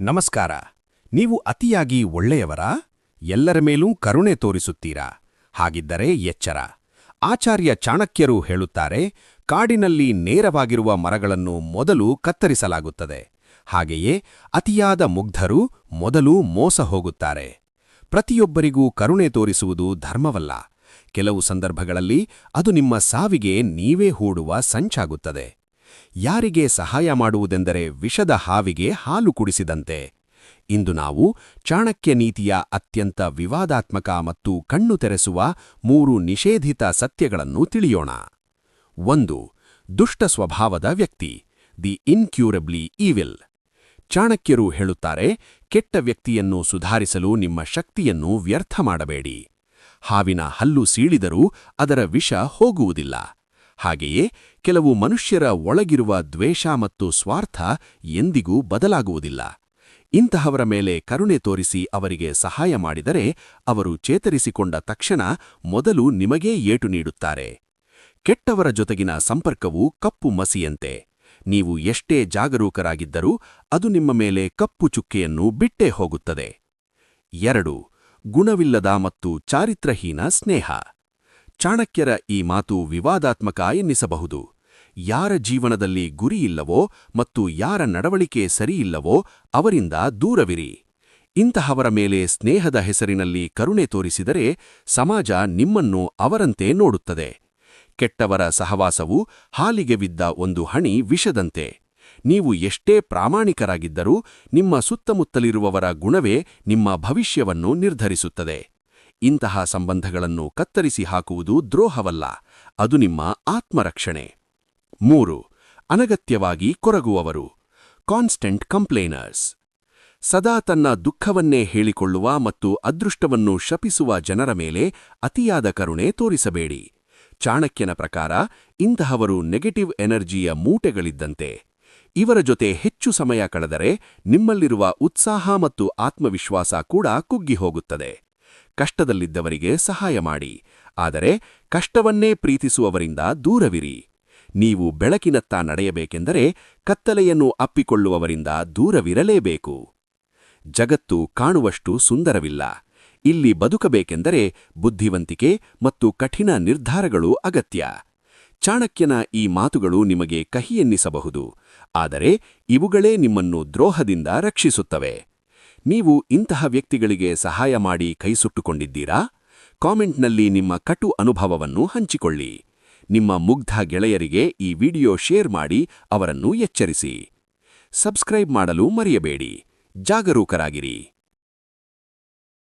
ನಮಸ್ಕಾರ. ನೀವು ಅತಿಯಾಗಿ ಒಳ್ಳೆಯವರಾ? ಎಲ್ಲರ ಮೇಲೂ ಕರುಣೆ ತೋರಿಸುತ್ತೀರಾ? ಹಾಗಿದ್ದರೆ ಎಚ್ಚರ. ಆಚಾರ್ಯ ಚಾಣಕ್ಯರು ಹೇಳುತ್ತಾರೆ, ಕಾಡಿನಲ್ಲಿ ನೇರವಾಗಿರುವ ಮರಗಳನ್ನು ಮೊದಲು ಕತ್ತರಿಸಲಾಗುತ್ತದೆ. ಹಾಗೆಯೇ ಅತಿಯಾದ ಮುಗ್ಧರು ಮೊದಲು ಮೋಸ ಹೋಗುತ್ತಾರೆ. ಪ್ರತಿಯೊಬ್ಬರಿಗೂ ಕರುಣೆ ತೋರಿಸುವುದು ಧರ್ಮವಲ್ಲ. ಕೆಲವು ಸಂದರ್ಭಗಳಲ್ಲಿ ಅದು ನಿಮ್ಮ ಸಾವಿಗೆ ನೀವೇ ಹೂಡುವ ಸಂಚಾಗುತ್ತದೆ. ಯಾರಿಗೆ ಸಹಾಯ ಮಾಡುವುದೆಂದರೆ ವಿಷದ ಹಾವಿಗೆ ಹಾಲು ಕುಡಿಸಿದಂತೆ. ಇಂದು ನಾವು ಚಾಣಕ್ಯ ನೀತಿಯ ಅತ್ಯಂತ ವಿವಾದಾತ್ಮಕ ಮತ್ತು ಕಣ್ಣು ತೆರೆಸುವ 3 ನಿಷೇಧಿತ ಸತ್ಯಗಳನ್ನು ತಿಳಿಯೋಣ. 1. ದುಷ್ಟ ಸ್ವಭಾವದ ವ್ಯಕ್ತಿ, ದಿ ಇನ್ಕ್ಯೂರಬ್ಲಿ ಈವಿಲ್. ಚಾಣಕ್ಯರು ಹೇಳುತ್ತಾರೆ, ಕೆಟ್ಟ ವ್ಯಕ್ತಿಯನ್ನು ಸುಧಾರಿಸಲು ನಿಮ್ಮ ಶಕ್ತಿಯನ್ನು ವ್ಯರ್ಥ ಮಾಡಬೇಡಿ. ಹಾವಿನ ಹಲ್ಲು ಸೀಳಿದರೂ ಅದರ ವಿಷ ಹೋಗುವುದಿಲ್ಲ. ಹಾಗೆಯೇ ಕೆಲವು ಮನುಷ್ಯರ ಒಳಗಿರುವ ದ್ವೇಷ ಮತ್ತು ಸ್ವಾರ್ಥ ಎಂದಿಗೂ ಬದಲಾಗುವುದಿಲ್ಲ. ಇಂತಹವರ ಮೇಲೆ ಕರುಣೆ ತೋರಿಸಿ ಅವರಿಗೆ ಸಹಾಯ ಮಾಡಿದರೆ ಅವರು ಚೇತರಿಸಿಕೊಂಡ ತಕ್ಷಣ ಮೊದಲು ನಿಮಗೇ ಏಟು ನೀಡುತ್ತಾರೆ. ಕೆಟ್ಟವರ ಜೊತೆಗಿನ ಸಂಪರ್ಕವು ಕಪ್ಪು ಮಸಿಯಂತೆ. ನೀವು ಎಷ್ಟೇ ಜಾಗರೂಕರಾಗಿದ್ದರೂ ಅದು ನಿಮ್ಮ ಮೇಲೆ ಕಪ್ಪು ಚುಕ್ಕೆಯನ್ನು ಬಿಟ್ಟೇ ಹೋಗುತ್ತದೆ. 2. ಗುಣವಿಲ್ಲದ ಮತ್ತು ಚಾರಿತ್ರಹೀನ ಸ್ನೇಹ. ಚಾಣಕ್ಯರ ಈ ಮಾತು ವಿವಾದಾತ್ಮಕ ಎನ್ನಿಸಬಹುದು. ಯಾರ ಜೀವನದಲ್ಲಿ ಗುರಿಯಿಲ್ಲವೋ ಮತ್ತು ಯಾರ ನಡವಳಿಕೆ ಸರಿಯಿಲ್ಲವೋ ಅವರಿಂದ ದೂರವಿರಿ. ಇಂತಹವರ ಮೇಲೆ ಸ್ನೇಹದ ಹೆಸರಿನಲ್ಲಿ ಕರುಣೆ ತೋರಿಸಿದರೆ ಸಮಾಜ ನಿಮ್ಮನ್ನು ಅವರಂತೆ ನೋಡುತ್ತದೆ. ಕೆಟ್ಟವರ ಸಹವಾಸವು ಹಾಲಿಗೆ ಬಿದ್ದ ಒಂದು ಹನಿ ವಿಷದಂತೆ. ನೀವು ಎಷ್ಟೇ ಪ್ರಾಮಾಣಿಕರಾಗಿದ್ದರೂ ನಿಮ್ಮ ಸುತ್ತಮುತ್ತಲಿರುವವರ ಗುಣವೇ ನಿಮ್ಮ ಭವಿಷ್ಯವನ್ನು ನಿರ್ಧರಿಸುತ್ತದೆ. ಇಂತಹ ಸಂಬಂಧಗಳನ್ನು ಕತ್ತರಿಸಿ ಹಾಕುವುದು ದ್ರೋಹವಲ್ಲ, ಅದು ನಿಮ್ಮ ಆತ್ಮರಕ್ಷಣೆ. 3. ಅನಗತ್ಯವಾಗಿ ಕೊರಗುವವರು, ಕಾನ್ಸ್ಟೆಂಟ್ ಕಂಪ್ಲೇನರ್ಸ್. ಸದಾ ತನ್ನ ದುಃಖವನ್ನೇ ಹೇಳಿಕೊಳ್ಳುವ ಮತ್ತು ಅದೃಷ್ಟವನ್ನು ಶಪಿಸುವ ಜನರ ಮೇಲೆ ಅತಿಯಾದ ಕರುಣೆ ತೋರಿಸಬೇಡಿ. ಚಾಣಕ್ಯನ ಪ್ರಕಾರ ಇಂತಹವರು ನೆಗೆಟಿವ್ ಎನರ್ಜಿಯ ಮೂಟೆಗಳಿದ್ದಂತೆ. ಇವರ ಜೊತೆ ಹೆಚ್ಚು ಸಮಯ ಕಳೆದರೆ ನಿಮ್ಮಲ್ಲಿರುವ ಉತ್ಸಾಹ ಮತ್ತು ಆತ್ಮವಿಶ್ವಾಸ ಕೂಡ ಕುಗ್ಗಿಹೋಗುತ್ತದೆ. ಕಷ್ಟದಲ್ಲಿದ್ದವರಿಗೆ ಸಹಾಯ ಮಾಡಿ, ಆದರೆ ಕಷ್ಟವನ್ನೇ ಪ್ರೀತಿಸುವವರಿಂದ ದೂರವಿರಿ. ನೀವು ಬೆಳಕಿನತ್ತ ನಡೆಯಬೇಕೆಂದರೆ ಕತ್ತಲೆಯನ್ನು ಅಪ್ಪಿಕೊಳ್ಳುವವರಿಂದ ದೂರವಿರಲೇಬೇಕು. ಜಗತ್ತು ಕಾಣುವಷ್ಟು ಸುಂದರವಿಲ್ಲ. ಇಲ್ಲಿ ಬದುಕಬೇಕೆಂದರೆ ಬುದ್ಧಿವಂತಿಕೆ ಮತ್ತು ಕಠಿಣ ನಿರ್ಧಾರಗಳು ಅಗತ್ಯ. ಚಾಣಕ್ಯನ ಈ ಮಾತುಗಳು ನಿಮಗೆ ಕಹಿಯೆನ್ನಿಸಬಹುದು, ಆದರೆ ಇವುಗಳೇ ನಿಮ್ಮನ್ನು ದ್ರೋಹದಿಂದ ರಕ್ಷಿಸುತ್ತವೆ. ನೀವು ಇಂತಹ ವ್ಯಕ್ತಿಗಳಿಗೆ ಸಹಾಯ ಮಾಡಿ ಕೈಸುಟ್ಟುಕೊಂಡಿದ್ದೀರಾ? ಕಾಮೆಂಟ್ನಲ್ಲಿ ನಿಮ್ಮ ಕಟು ಅನುಭವವನ್ನು ಹಂಚಿಕೊಳ್ಳಿ. ನಿಮ್ಮ ಮುಗ್ಧ ಗೆಳೆಯರಿಗೆ ಈ ವಿಡಿಯೋ ಶೇರ್ ಮಾಡಿ ಅವರನ್ನು ಎಚ್ಚರಿಸಿ. ಸಬ್ಸ್ಕ್ರೈಬ್ ಮಾಡಲು ಮರೆಯಬೇಡಿ. ಜಾಗರೂಕರಾಗಿರಿ.